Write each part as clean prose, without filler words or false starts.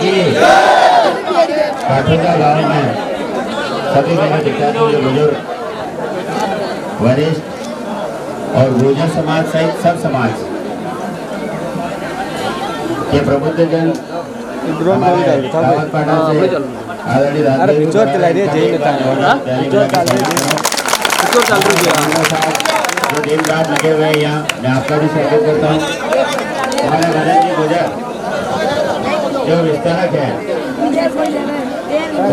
की काठोदा गांव में सभी मेरे पिताजी बुजुर्ग वरिष्ठ और गुर्जर समाज सहित सब समाज के प्रबुद्धजन आदरणीय जो दिन रात लगे हुए हैं यहाँ, मैं आपका भी स्वागत करता हूँ। हमारे भजन जी गुजर जो विस्तारक है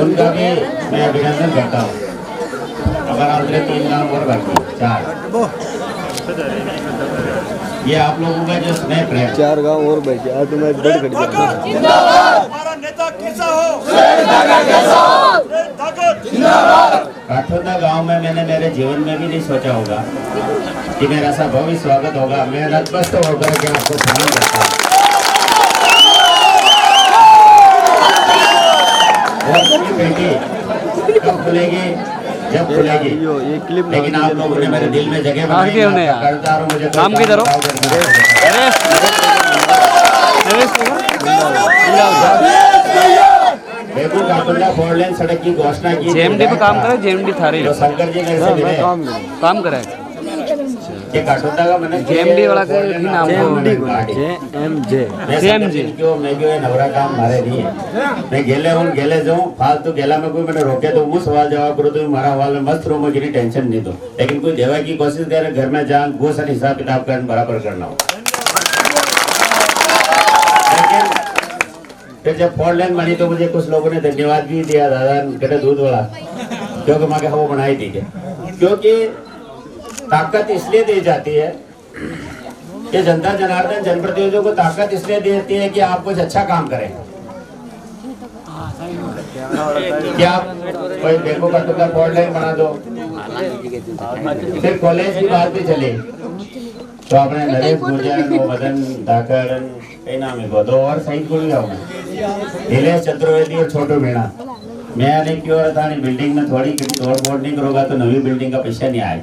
उनका भी मैं अभिनंदन करता हूँ। अगर आपने 3 गाँव और बाकी 4 ये आप लोगों का जो स्नेह है 4 गांव और बचे आज तो मैं बड़ घट गया। हमारा नेता कैसा हो, काठोदा गांव में मैंने मेरे जीवन में भी नहीं सोचा होगा कि मेरा ऐसा भव्य स्वागत होगा। मैं नतमस्तक होकर के आपको सलाम करता हूँ। बेटी कब खुलेगी, जब खुलेगी, लेकिन आप लोगों ने मेरे दिल में जगह बनाई। कर्जदार हूं, मुझे काम की तरफ बेगू काठोदा 4 लेन सड़क की घोषणा की। जेएमडी पे काम करे, जेएमडी थारी तो शंकर जी मेरे से मिले काम करे कि काठोदा का मैंने जेएमडी वाला के भी नाम जेएमजी मैं क्यों नवरा काम मारे नहीं है। मैं गेले हूँ, गेले जाऊँ, फालतू गेला में कोई मैंने रोके तो मुँह सवाल जवाब करो तो मारा हवाल में मस्त रहो, मुझे टेंशन नहीं दो। लेकिन कोई देवा की कोशिश करे घर में जान वो सर हिसाब किताब कर बराबर करना हो। लेकिन फिर जब 4 लेन बनी तो मुझे कुछ लोगों ने धन्यवाद भी दिया, दादा कहते दूध वाला, क्योंकि माँ के वो बनाई थी। क्योंकि ताकत इसलिए दी जाती है कि जनता जनार्दन जनप्रतिनिधियों को ताकत इसलिए देती है कि आप कुछ अच्छा काम करें। क्या आप कोई बेगू काठोदा 4 लेन बना दो। फिर कॉलेज की बात भी चली तो आपने नरेश गुर्जर, मदन धाकर, कई नाम है 2 और शहीद गुड़ गाँव में नीलेश चतुर्वेदी और छोटू मीणा। मैंने क्यों था बिल्डिंग में थोड़ी तोड़ फोड़ नहीं करोगा तो नवी बिल्डिंग का पैसा नहीं आए।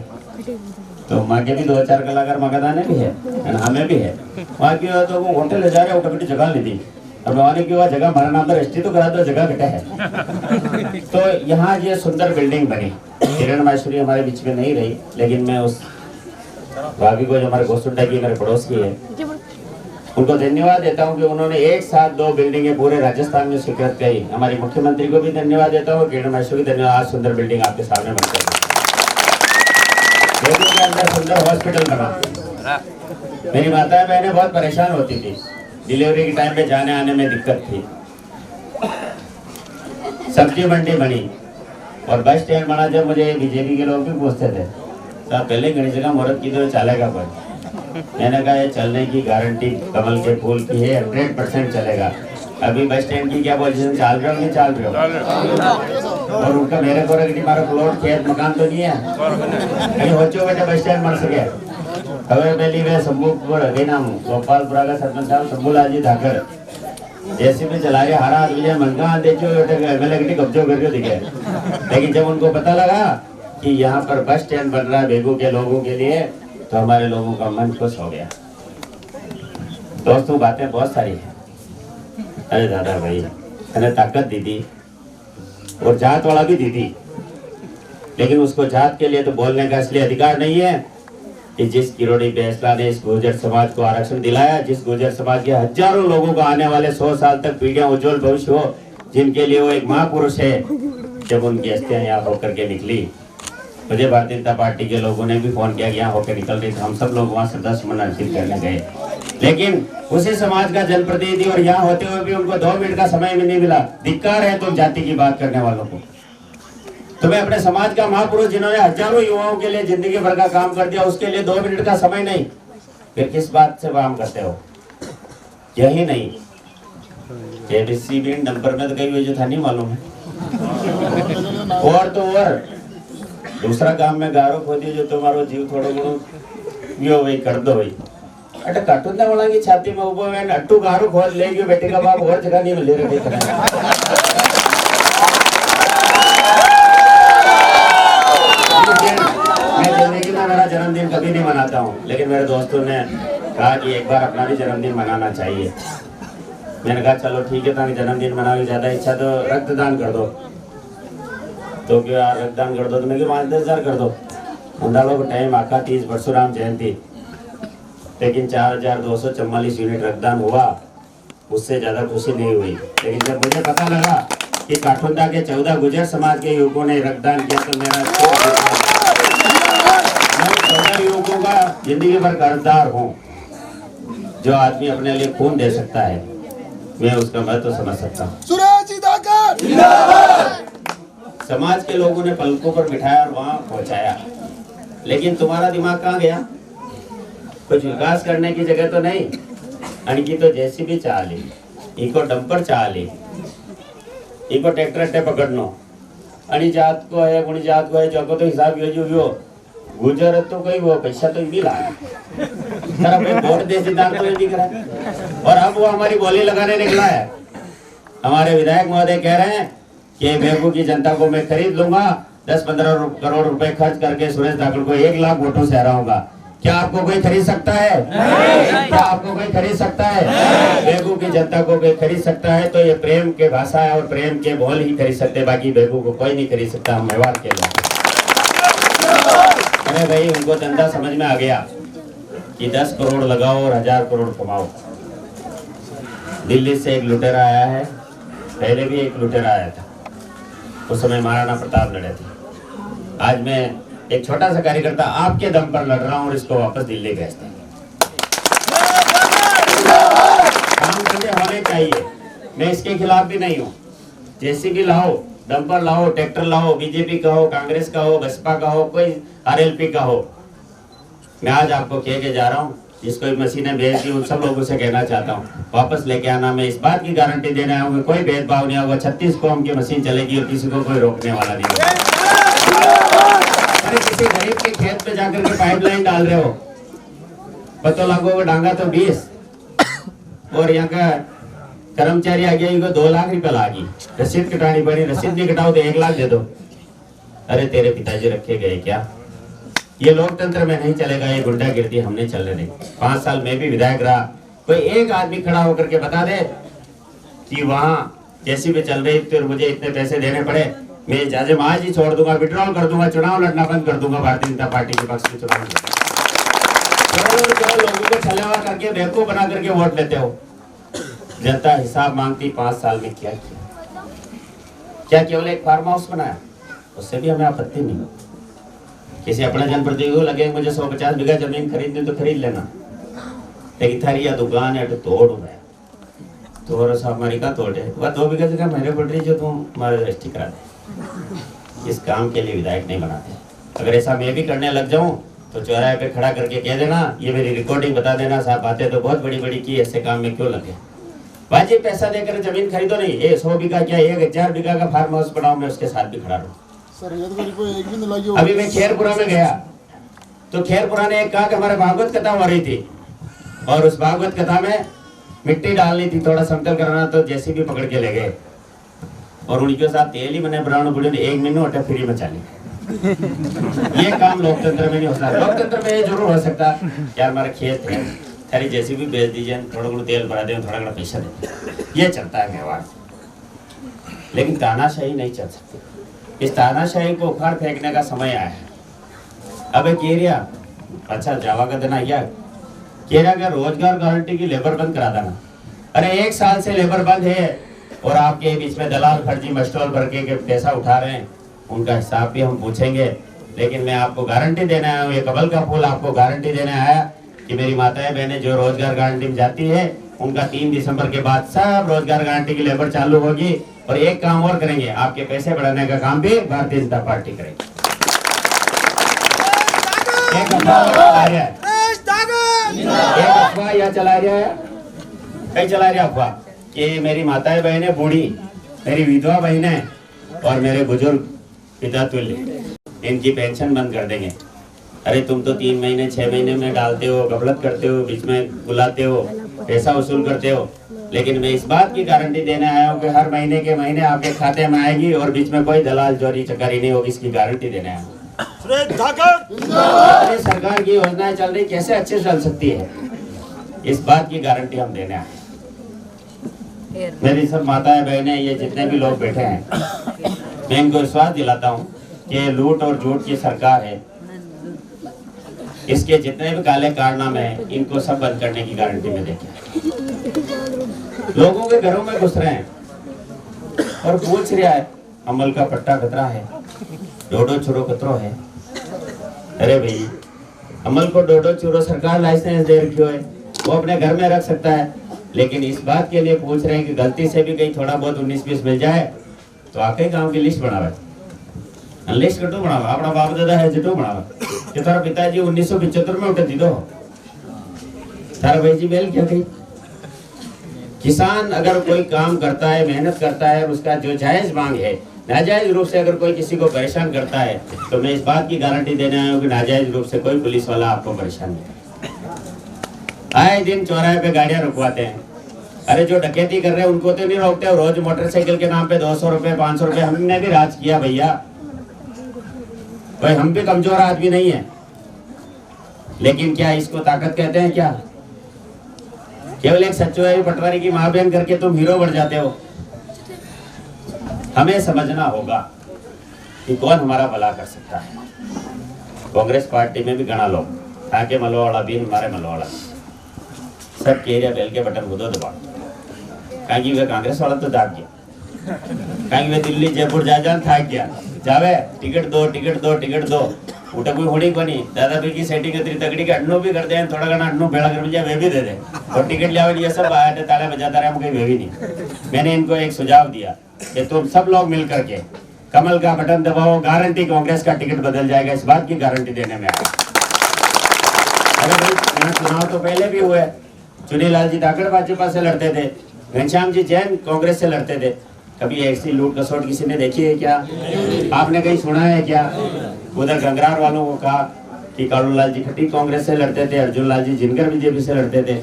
तो माँ के भी 2-4 कलाकार मगदाने भी है, हमें भी है। वहाँ क्यों तो वो होटल ले जा रहे ऑटोमेटिक जगह ली थी। अब वहाँ क्यों जगह हमारा नाम तो रजिस्ट्री तो करा दो, जगह घटे है। तो यहाँ ये सुंदर बिल्डिंग बनी। किरण माहेश्वरी हमारे बीच में नहीं रही, लेकिन मैं उस भाभी को जो हमारे गोसुंडा की मेरे पड़ोस की है उनको धन्यवाद देता हूँ कि उन्होंने एक साथ 2 बिल्डिंगें पूरे राजस्थान में स्वीकृत की। हमारी मुख्यमंत्री को भी धन्यवाद देता हूँ, किरण माहेश्वरी को धन्यवाद। आज सुंदर बिल्डिंग आपके सामने बनते हैं। बेगू के अंदर सुंदर हॉस्पिटल बना। मेरी माता बहनें बहुत परेशान होती थी, डिलीवरी के टाइम पे जाने आने में दिक्कत थी। सब्जी मंडी बनी और बस स्टैंड बना। जब मुझे बीजेपी के लोग भी पूछते थे साहब पहले गणेश जगह मुहूर्त की तो चलेगा पर, मैंने कहा ये चलने की गारंटी कमल के फूल की है, 100% चलेगा। अभी बस स्टैंड की क्या पोजीशन चल रहे हो नहीं चल रहे हो? और उनका मेरे को मारा प्लॉट खेत मकान तो नहीं है कहीं हो चुके बेटे बस स्टैंड बन सके। खबर पहली वे शंभूपुर अभी नाम गोपालपुरा का सरपंच साहब शंभूलाल जी धाकर जैसे भी चला रहे हरा विजय मनका देखो एमएलए कब्जो करके दिखे। लेकिन जब उनको पता लगा कि यहाँ पर बस स्टैंड बन रहा है बेगू के लोगों के लिए तो हमारे लोगों का मन खुश हो गया। दोस्तों बातें बहुत सारी हैं। अरे दादा भाई मैंने ताकत दी थी और जात वाला भी दी थी, लेकिन उसको जात के लिए तो बोलने का इसलिए अधिकार नहीं है कि जिस किरोड़ी फैसला ने इस गुर्जर समाज को आरक्षण दिलाया, जिस गुर्जर समाज के हजारों लोगों को आने वाले 100 साल तक पीढ़ियां उज्जवल भविष्य हो, जिनके लिए वो एक महापुरुष है। जब उनकी अस्थियां यहाँ होकर के निकली, मुझे भारतीय जनता पार्टी के लोगों ने भी फोन किया कि यहाँ होकर निकल रही थी। हम सब लोग वहाँ श्रद्धा सुमन अर्पित करने गए, लेकिन उसी समाज का जनप्रतिनिधि और यहाँ होते हुए भी उनको 2 मिनट का समय भी नहीं मिला। धिक्कार है तुम जाति की बात करने वालों को। तुम्हें अपने समाज का महापुरुष जिन्होंने हजारों युवाओं के लिए जिंदगी भर का काम कर दिया, उसके लिए 2 मिनट का समय नहीं, फिर किस बात से काम करते हो? यही नहीं जेबीसी नंबर में तो कई वजह था नहीं मालूम है। और तो और दूसरा काम में गारो खोदी जो तुम्हारो जीव थोड़ो घणो यो भाई कर दो भाई। अटे काठोदा वाला की छाती में उभो है अट्टू गारो खोद ले गयो बेटे का बाप और जगह नहीं मिले रे। मैं जिंदगी में मेरा जन्मदिन कभी नहीं मनाता हूँ, लेकिन मेरे दोस्तों ने कहा कि एक बार अपना भी जन्मदिन मनाना चाहिए। मैंने कहा चलो ठीक है, ताकि जन्मदिन मनाने ज़्यादा इच्छा तो रक्तदान कर दो। तो क्या रक्तदान कर दो, तो मैं 5-10 हज़ार कर दो। उन्डालों को टाइम आका 30 परशुराम जयंती, लेकिन 4244 यूनिट रक्तदान हुआ, उससे ज़्यादा खुशी नहीं हुई। लेकिन जब मुझे पता लगा कि काठुंदा के 14 गुर्जर समाज के युवकों ने रक्तदान किया तो मेरा मैं 14 युवकों का जिंदगी भर कर्जदार हूँ। जो आदमी अपने लिए खून दे सकता है, मैं उसका महत्व तो समझ सकता हूँ। समाज के लोगों ने पलकों पर बिठाया और वहां पहुंचाया, लेकिन तुम्हारा दिमाग कहाँ गया? कुछ विकास करने की जगह तो नहीं। अणकी तो जैसी भी चाह ली, इको डंपर चाह ली, इको ट्रैक्टर अट्टे पकड़नो, अणी जात को है गुणी जात को है, जो को तो हिसाब यो गुजर तो कोई वो पैसा तो भी ला वोट दे सिद्धांत तो नहीं करा। और अब वो हमारी बोली लगाने निकला है। हमारे विधायक महोदय कह रहे हैं कि बेगू की जनता को मैं खरीद लूंगा, 10-15 करोड़ रुपए खर्च करके सुरेश धाकड़ को 1 लाख वोटों से हराऊंगा। क्या आपको कोई खरीद सकता है? क्या आपको कोई खरीद सकता है? बेगू की जनता को कोई खरीद सकता है तो ये प्रेम के भाषा है और प्रेम के बोल ही खरीद सकते, बाकी बेगू को कोई नहीं खरीद सकता। हम व्यवहार के लिए अरे भाई, उनको धंधा समझ में आ गया कि 10 करोड़ लगाओ और 1000 करोड़ कमाओ। दिल्ली से एक लुटेरा आया है, पहले भी एक लुटेरा आया था, उस समय महाराणा प्रताप लड़े थे। आज मैं एक छोटा सा कार्यकर्ता आपके दम पर लड़ रहा हूं और इसको वापस दिल्ली भेज दें। काम धंधे होने चाहिए, मैं इसके खिलाफ भी नहीं हूँ। जैसी भी लाओ, डंपर लाओ, ट्रैक्टर लाओ, बीजेपी का हो, कांग्रेस का हो, बसपा का हो, कोई आरएलपी का हो। मैं आज आपको कह के जा रहा हूँ, जिसको भी मशीनें भेज दी उन सब लोगों से कहना चाहता हूँ, वापस लेके आना। मैं इस बात की गारंटी देने आया हूँ, कोई भेदभाव नहीं होगा। 36 कौम की मशीन चलेगी और किसी को कोई रोकने वाला नहीं होगा। अरे किसी गरीब के खेत पे जाकर के पाइपलाइन डाल रहे हो, 100 लाखों को डांगा तो 20, और यहाँ का कर्मचारी आ गया, 2 लाख रुपए लागी, रसीद कटानी पड़ी, रसीद नहीं कटाओ तो 1 लाख दे दो। अरे तेरे पिताजी रखे गए क्या? ये लोकतंत्र में नहीं चलेगा, ये गुंडागिर्दी हम नहीं चलने देंगे। 5 साल में भी विधायक रहा, कोई एक आदमी खड़ा होकर के बता दे कि वहां जैसी भी चल रही तो मुझे इतने पैसे देने पड़े, मैं जाजिम आज ही छोड़ दूंगा, विड्रॉल कर दूंगा, चुनाव लड़ना बंद कर दूंगा, भारतीय जनता पार्टी के पक्ष में चुनाव लोगों को छलेवा करके बेवकूफ बना करके वोट लेते हो। जनता हिसाब मांगती 5 साल में क्या किया? क्या केवल एक फार्म हाउस बनाया? उससे भी हमें आपत्ति नहीं। किसी अपने जनप्रतिनिधि को लगे मुझे 150 बीघा जमीन खरीदनी तो खरीद लेना, लेकिन थारी या दुकान है तो तोड़ है तो हमारी का तोड़ है, वह 2 बीघा जगह मेरे पड़ रही जो तुम हमारे रजिस्ट्री करा दे। इस काम के लिए विधायक नहीं बनाते। अगर ऐसा मैं भी करने लग जाऊं तो चौराहे पे खड़ा करके कह देना, ये मेरी रिकॉर्डिंग बता देना, साहब बातें तो बहुत बड़ी बड़ी की, ऐसे काम में क्यों लगे? भाजी पैसा देकर जमीन खरीदो नहीं, ये 100 बीघा क्या 1000 बीघा का फार्म हाउस बनाओ, मैं उसके साथ भी खड़ा रहूं। अभी मैं खेरपुरा में गया तो खेरपुरा ने एक कहा कि हमारे भागवत कथा हो रही थी और उस भागवत कथा में मिट्टी डालनी थी, थोड़ा समतल कराना, तो जैसे भी पकड़ के ले गए और उनके साथ तेल ही मैंने ब्राउन बुढ़े 1 मिनट फ्री में चाली। ये काम लोकतंत्र में नहीं हो सकता। लोकतंत्र में ये जरूर हो सकता यार हमारा खेत है, सारी जैसी भी बेच दीजिए, थोड़ा तेल भरा दे, थोड़ा पैसा दे, ये चलता है व्यवहार। लेकिन तानाशाही नहीं चल सकती। इस तानाशाही को उखाड़ फेंकने का समय आया है। अब एक एरिया अच्छा जावा का देना क्या केरा का रोजगार गारंटी की लेबर बंद करा देना। अरे 1 साल से लेबर बंद है और आपके बीच में दलाल फर्जी मस्टोल भर के पैसा उठा रहे हैं, उनका हिसाब भी हम पूछेंगे। लेकिन मैं आपको गारंटी देने आया हूँ, ये कबल का फूल आपको गारंटी देने आया कि मेरी माताएं बहनें जो रोजगार गारंटी में जाती है उनका 3 दिसंबर के बाद सब रोजगार गारंटी की लेबर चालू होगी। और एक काम और करेंगे, आपके पैसे बढ़ाने का काम भी भारतीय जनता पार्टी करेगी। एक अफवाह यह चला रहा है, कई चला रहा अफवाह कि मेरी माताएं बहनें बूढ़ी, मेरी विधवा बहनें और मेरे बुजुर्ग पिता तुल्य, इनकी पेंशन बंद कर देंगे। अरे तुम तो 3 महीने 6 महीने में डालते हो, गफलत करते हो, बीच में बुलाते हो, पैसा वसूल करते हो। लेकिन मैं इस बात की गारंटी देने आया हूँ कि हर महीने के महीने आपके खाते में आएगी और बीच में कोई दलाल चोरी चकारी नहीं होगी, इसकी गारंटी देने आया हूँ। सरकार की योजनाएं चल रही कैसे अच्छे चल सकती है, इस बात की गारंटी हम देने आए। मेरी सब माताएं बहनें ये जितने भी लोग बैठे हैं, मैं इनको विश्वास दिलाता हूँ कि लूट और झूठ की सरकार है। इसके जितने भी काले कारनामे हैं इनको सब बंद करने की गारंटी में देखें। लोगों के घरों में घुस रहे हैं और पूछ रहा है अमल का पट्टा खतरा है, डोडो चूरो खतरो है। अरे भाई, अमल को डोडो चूरो सरकार लाइसेंस दे रखी है, वो अपने घर में रख सकता है, लेकिन इस बात के लिए पूछ रहे हैं कि गलती से भी कहीं थोड़ा बहुत 19-20 मिल जाए तो आके गांव की लिस्ट बनावे। लिस्ट कटो बनावा, अपना बाप दादा है जटो बनावा कि तारा पिताजी 1975 में उठे दीदो, तारा भाई जी बेल क्या कही। किसान अगर कोई काम करता है, मेहनत करता है, उसका जो जायज मांग है, नाजायज रूप से अगर कोई किसी को परेशान करता है, तो मैं इस बात की गारंटी देने आया हूँ कि नाजायज रूप से कोई पुलिस वाला आपको परेशान नहीं करेगा। आए दिन चौराहे पे गाड़ियां रुकवाते हैं। अरे जो डकैती कर रहे हैं उनको तो नहीं रोकते, रोज मोटरसाइकिल के नाम पे 200 रुपए 500 रुपए, हमने भी राज किया भैया, भाई हम भी कमजोर आदमी नहीं है, लेकिन क्या इसको ताकत कहते हैं क्या? केवल एक सचुआई पटवारी की मां बहन करके तुम हीरो बन जाते हो। हमें समझना होगा कि कौन हमारा भला कर सकता है। कांग्रेस पार्टी में भी गणा लोग ताकि मलवाड़ा भी हमारे मलवाड़ा सब केरिया बेल के बटन खुदो दबा, कहीं वे कांग्रेस वाला तो दाग गया, कहीं वे दिल्ली जयपुर जा थाक गया, जावे टिकट दो टिकट दो टिकट दो, उठा कोई होड़ी बनी दादा भाई की सेटिंग इतनी तगड़ी के अड्नो भी कर दे, थोड़ा घना अड्नो भेड़ा कर मिल जाए वे भी दे दे, और टिकट लिया ये सब आया ताले बजाता रहे, हम कहीं वे भी नहीं। मैंने इनको एक सुझाव दिया कि तुम सब लोग मिल करके कमल का बटन दबाओ, गारंटी कांग्रेस का टिकट बदल जाएगा, इस बात की गारंटी देने में आया। अरे भाई चुनाव तो पहले भी हुए, चुनीलाल जी धाकड़ भाजपा से लड़ते थे, घनश्याम जी जैन कांग्रेस से लड़ते थे, कभी ऐसी लूट कसौट किसी ने देखी है क्या? आपने कहीं सुना है क्या? उधर गंगरार वालों को कहा कि कालूलाल जी खट्टी कांग्रेस से लड़ते थे, अर्जुन लाल जी जिनकर बीजेपी से लड़ते थे,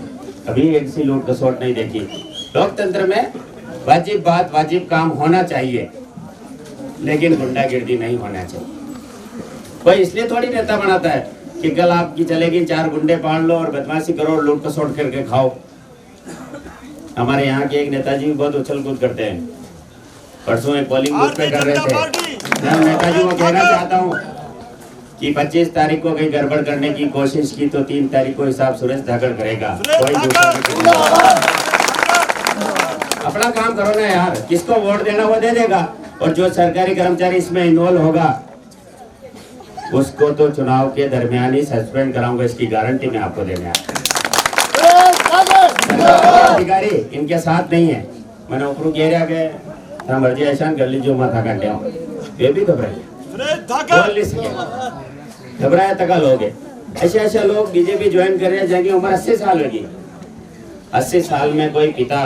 कभी ऐसी लूट कसौट नहीं देखी। लोकतंत्र में वाजिब बात वाजिब काम होना चाहिए, लेकिन गुंडागिर्दी नहीं होना चाहिए। कोई इसलिए थोड़ी नेता बनाता है कि कल आपकी चलेगी 4 गुंडे पाल लो और बदमाशी करो और लूट कसौट करके खाओ। हमारे यहाँ के एक नेताजी भी बहुत उछल कूद करते हैं, परसों एक पोलिंग बूथ पे कर रहे थे। मैं नेताजी को कहना चाहता हूँ कि 25 तारीख को कहीं गड़बड़ करने की कोशिश की तो 3 तारीख को हिसाब सुरेश धाकड़ करेगा। कोई अपना काम करो ना यार, किसको वोट देना वो दे देगा, और जो सरकारी कर्मचारी इसमें इन्वॉल्व होगा उसको तो चुनाव के दरमियान ही सस्पेंड कराऊंगा, इसकी गारंटी मैं आपको देने आया। अधिकारी इनके साथ नहीं है, मैंने ऊपर एरिया गए मर्जी ऐसा कर लीजिए, माथा काटे वे भी घबराए तक लोग ऐसे ऐसे लोग बीजेपी ज्वाइन कर रहे हैं जिनकी उम्र 80 साल होगी। 80 साल में कोई पिता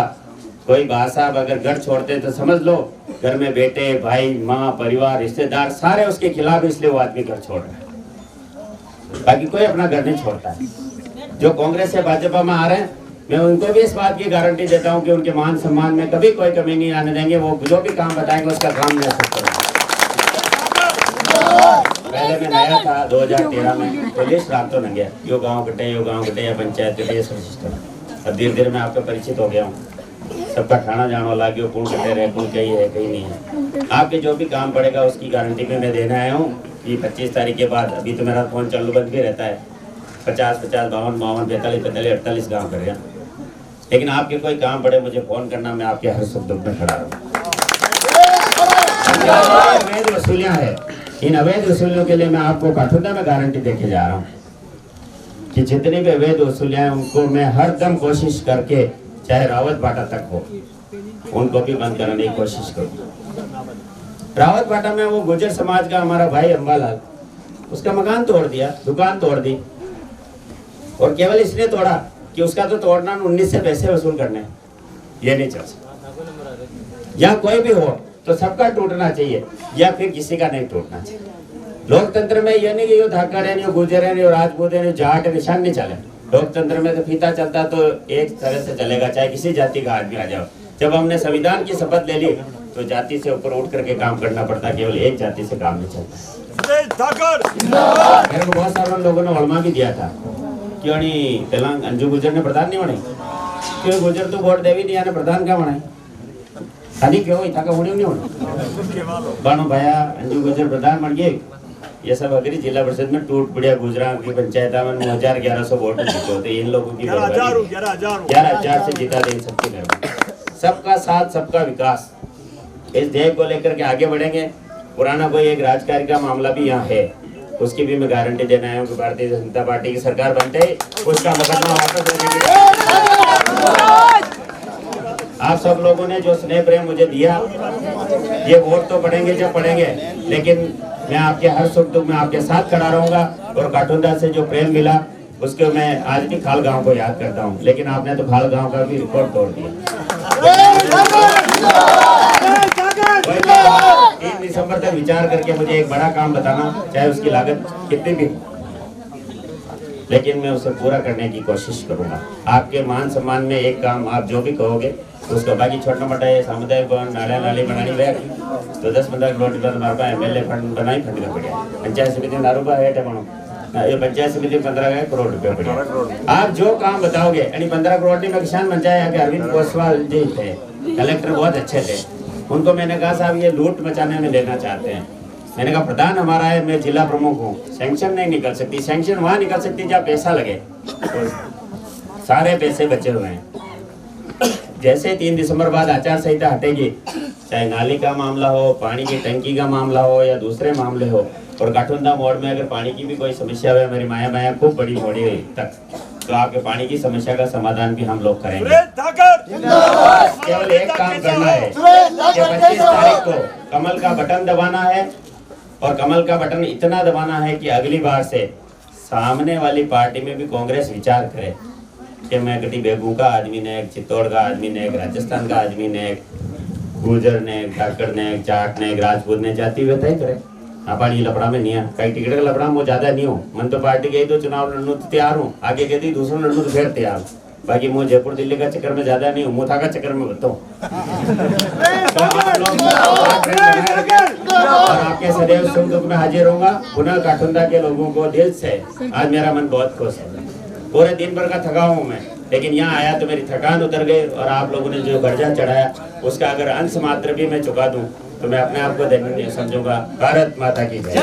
कोई बा साहब अगर घर छोड़ते तो समझ लो घर में बेटे भाई माँ परिवार रिश्तेदार सारे उसके खिलाफ, इसलिए वो आदमी घर छोड़ रहा है, बाकी कोई अपना घर नहीं छोड़ता है। जो कांग्रेस से भाजपा में आ रहे हैं मैं उनको भी इस बात की गारंटी देता हूं कि उनके मान सम्मान में कभी कोई कमी नहीं आने देंगे, वो जो भी काम बताएंगे उसका काम मैं सब करूंगा। पहले मैं नया था 2013 में, तो लिस्ट रात तो न गया, यो गाँव कटे या पंचायत कटे, ये सब सिस्टम। अब धीरे धीरे मैं आपका परिचित हो गया हूँ, सबका खाना जाना लगा गया, कौन कटे रहे कौन कहीं है कहीं नहीं है। आपके जो भी काम पड़ेगा उसकी गारंटी में मैं देने आया हूँ कि 25 तारीख के बाद, अभी तो मेरा फोन चालू बंद भी रहता है, 50, 52, 52, 45, 48 गाँव करेगा, लेकिन आपके कोई काम पड़े मुझे फोन करना, मैं आपके हर सुख दुख में खड़ा रहूँ। अवैध वसूलियाँ है, इन अवैध वसूलियों के लिए मैं आपको काठुंदा में गारंटी देके जा रहा हूँ कि जितनी भी अवैध वसूलियाँ हैं उनको मैं हर दम कोशिश करके, चाहे रावत भाटा तक हो, उनको भी बंद करने की कोशिश करूँ। रावत भाटा में वो गुर्जर समाज का हमारा भाई अंबालाल, उसका मकान तोड़ दिया, दुकान तोड़ दी, और केवल इसलिए तोड़ा कि उसका तो तोड़ना 19 से पैसे वसूल करने, ये नहीं चल सकता। या कोई भी हो तो सबका टूटना चाहिए, या फिर किसी का नहीं टूटना चाहिए। लोकतंत्र में ये नहीं कि यो धाकड़ है, यो गुर्जर है, यो राजपूत है, यो जाट है, निशान नहीं चले। लोकतंत्र में तो फीता चलता तो एक तरह से चलेगा, चाहे किसी जाति का आदमी आ जाओ। जब हमने संविधान की शपथ ले ली तो जाति से ऊपर उठ करके काम करना पड़ता, केवल एक जाति से काम नहीं चलता। मेरे को बहुत सारे लोगों ने वलमा भी दिया था, क्यों नहीं तेलंग अंजू गुर्जर ने प्रधान नहीं बनी, क्यों गुजर तो वोट देवी नहीं आने प्रधान का बनाए खाली क्यों इतना का होने नहीं होना बानो भाया अंजू गुजर प्रधान बन गए ये सब अगर जिला परिषद में टूट पड़िया गुजरात की पंचायत में 9,1100 वोट जीते होते इन लोगों की 11,000 से जीता दे सबके घर सबका साथ सबका विकास इस ध्येय को लेकर के आगे बढ़ेंगे। पुराना कोई एक राजकार्य का मामला भी यहाँ है उसकी भी मैं गारंटी देना है कि भारतीय जनता पार्टी की सरकार बनते ही उसका मुकदमा वापस लेने की आप सब लोगों ने जो स्नेह प्रेम मुझे दिया ये वोट तो पड़ेंगे जब पड़ेंगे लेकिन मैं आपके हर सुख दुख में आपके साथ खड़ा रहूंगा और काठुंदा से जो प्रेम मिला उसके मैं आज भी खाल गांव को याद करता हूं लेकिन आपने तो खाल गांव का भी रिकॉर्ड तोड़ दिया। 3 दिसंबर तक विचार करके मुझे एक बड़ा काम बताना चाहे उसकी लागत कितनी भी लेकिन मैं उसे पूरा करने की कोशिश करूंगा। आपके मान सम्मान में एक काम आप जो भी कहोगे उसका बाकी छोटा मोटा ये सामुदायिक भवन नाली बनानी है तो 10-15 करोड़ रुपया तुम्हारे पास एमएलए फंड बनाई फंड का पड़ा पंचायत समिति नारूबा है ये पंचायत समिति 15 करोड़ रुपया पड़ा आप जो काम बताओगे यानी 15 करोड़ में किसान पंचायत अरविंद कोसवाल जी थे कलेक्टर बहुत अच्छे थे उनको मैंने कहा साहब ये लूट मचाने में लेना चाहते हैं मैंने कहा प्रधान हमारा है मैं जिला प्रमुख हूँ सैंक्शन नहीं निकल सकती सैंक्शन वहाँ निकल सकती जहाँ पैसा लगे तो सारे पैसे बचे हुए हैं जैसे 3 दिसंबर बाद आचार संहिता हटेगी चाहे नाली का मामला हो पानी की टंकी का मामला हो या दूसरे मामले हो और काठुंदा मोड़ में अगर पानी की भी कोई समस्या है मेरी माया खूब बड़ी मोड़ी तक तो आपके पानी की समस्या का समाधान भी हम लोग करेंगे। केवल एक काम करना है कि 25 तारीख को कमल का बटन दबाना है और कमल का बटन इतना दबाना है कि अगली बार से सामने वाली पार्टी में भी कांग्रेस विचार करे कि मैं कटी बेगू का आदमी ने एक चित्तौड़ का आदमी ने एक राजस्थान का आदमी ने एक गुजर ने एक ठाकर ने एक जाट ने एक राजपूत ने जाति हुए तय करे पानी लपड़ा में नहीं है कई टिकट का लपड़ा में ज्यादा नहीं हो मन तो पार्टी गई तो चुनाव लड़ने तो तैयार हूँ आगे कहती दूसरों लड़ने तो फिर तैयार हूँ बाकी मुझे जयपुर दिल्ली का चक्कर में ज्यादा नहीं हूँ मुथा का चक्कर में बताऊँ और आपके सदैव सुख दुख में हाजिर रहूंगा। पुनः काठुंदा के लोगों को दिल से आज मेरा मन बहुत खुश है पूरे दिन भर का थका हूँ मैं लेकिन यहाँ आया तो मेरी थकान उतर गई और आप लोगों ने जो कर्जा चढ़ाया उसका अगर अंश मात्र भी मैं चुका दूं तो मैं अपने आप को धन्य समझूंगा। भारत माता की जय।